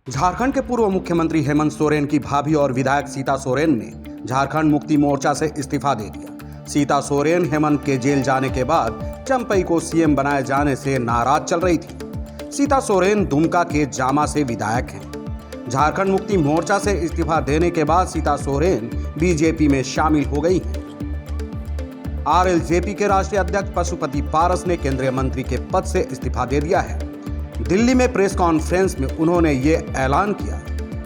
झारखंड के पूर्व मुख्यमंत्री हेमंत सोरेन की भाभी और विधायक सीता सोरेन ने झारखंड मुक्ति मोर्चा से इस्तीफा दे दिया। सीता सोरेन हेमंत के जेल जाने के बाद चंपई को सीएम बनाए जाने से नाराज चल रही थी। सीता सोरेन दुमका के जामा से विधायक हैं। झारखंड मुक्ति मोर्चा से इस्तीफा देने के बाद सीता सोरेन बीजेपी में शामिल हो गई हैं। आरएलजेपी के राष्ट्रीय अध्यक्ष पशुपति पारस ने केंद्रीय मंत्री के पद से इस्तीफा दे दिया है। दिल्ली में प्रेस कॉन्फ्रेंस में उन्होंने ये ऐलान किया।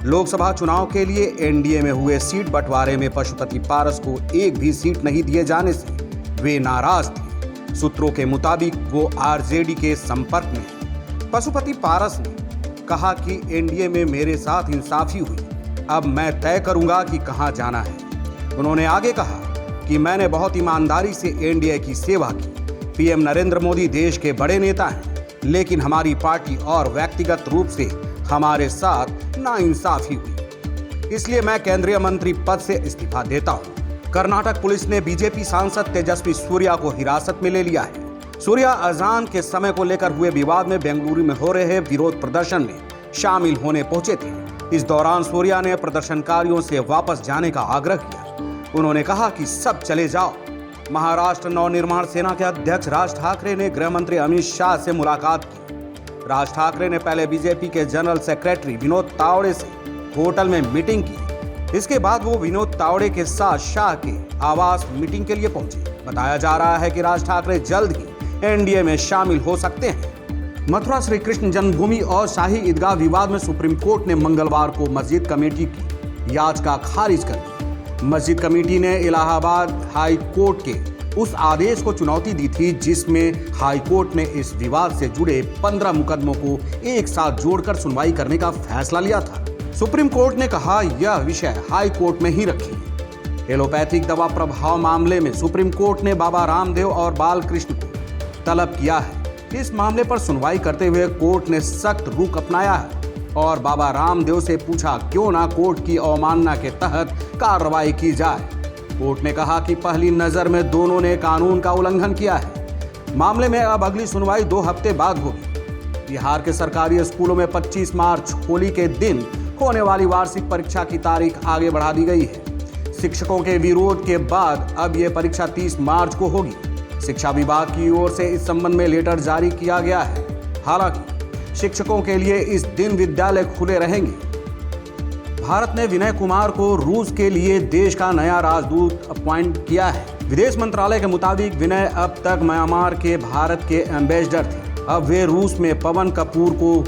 लोकसभा चुनाव के लिए एनडीए में हुए सीट बंटवारे में पशुपति पारस को एक भी सीट नहीं दिए जाने से वे नाराज थे। सूत्रों के मुताबिक वो आरजेडी के संपर्क में हैं। पशुपति पारस ने कहा कि एनडीए में मेरे साथ इंसाफी हुई, अब मैं तय करूंगा कि कहां जाना है। उन्होंने आगे कहा कि मैंने बहुत ईमानदारी से एनडीए की सेवा की। पीएम नरेंद्र मोदी देश के बड़े नेता हैं, लेकिन हमारी पार्टी और व्यक्तिगत रूप से हमारे साथ नाइंसाफी हुई, इसलिए मैं केंद्रीय मंत्री पद से इस्तीफा देता हूं। कर्नाटक पुलिस ने बीजेपी सांसद तेजस्वी सूर्या को हिरासत में ले लिया है। सूर्या अजान के समय को लेकर हुए विवाद में बेंगलुरु में हो रहे विरोध प्रदर्शन में शामिल होने पहुंचे थे। इस दौरान सूर्या ने प्रदर्शनकारियों से वापस जाने का आग्रह किया। उन्होंने कहा कि सब चले जाओ। महाराष्ट्र नवनिर्माण सेना के अध्यक्ष राज ठाकरे ने गृह मंत्री अमित शाह से मुलाकात की। राज ठाकरे ने पहले बीजेपी के जनरल सेक्रेटरी विनोद तावड़े से होटल में मीटिंग की। इसके बाद वो विनोद तावड़े के साथ शाह के आवास मीटिंग के लिए पहुंचे। बताया जा रहा है कि राज ठाकरे जल्द ही एनडीए में शामिल हो सकते हैं। मथुरा श्री कृष्ण जन्मभूमि और शाही ईदगाह विवाद में सुप्रीम कोर्ट ने मंगलवार को मस्जिद कमेटी की याचिका खारिज कर दी। मस्जिद कमेटी ने इलाहाबाद हाई कोर्ट के उस आदेश को चुनौती दी थी जिसमें हाई कोर्ट ने इस विवाद से जुड़े 15 मुकदमों को एक साथ जोड़कर सुनवाई करने का फैसला लिया था। सुप्रीम कोर्ट ने कहा यह विषय हाई कोर्ट में ही रखिए। एलोपैथिक दवा प्रभाव मामले में सुप्रीम कोर्ट ने बाबा रामदेव और बालकृष्ण को तलब किया है। इस मामले पर सुनवाई करते हुए कोर्ट ने सख्त रुख अपनाया है और बाबा रामदेव से पूछा क्यों ना कोर्ट की अवमानना के तहत कार्रवाई की जाए। कोर्ट ने कहा कि पहली नजर में दोनों ने कानून का उल्लंघन किया है। मामले में अब अगली सुनवाई 2 हफ्ते बाद होगी। बिहार के सरकारी स्कूलों में 25 मार्च होली के दिन होने वाली वार्षिक परीक्षा की तारीख आगे बढ़ा दी गई है। शिक्षकों के विरोध के बाद अब यह परीक्षा 30 मार्च को होगी। शिक्षा विभाग की ओर से इस संबंध में लेटर जारी किया गया है। हालांकि शिक्षकों के लिए इस दिन विद्यालय खुले रहेंगे। भारत ने विनय कुमार को रूस के लिए देश का नया राजदूत अपॉइंट किया है। विदेश मंत्रालय के मुताबिक विनय अब तक म्यांमार के भारत के एम्बेसडर थे। अब वे रूस में पवन कपूर को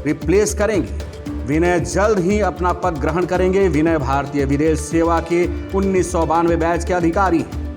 रिप्लेस करेंगे। विनय जल्द ही अपना पद ग्रहण करेंगे। विनय भारतीय विदेश सेवा के 1992 बैच के अधिकारी हैं।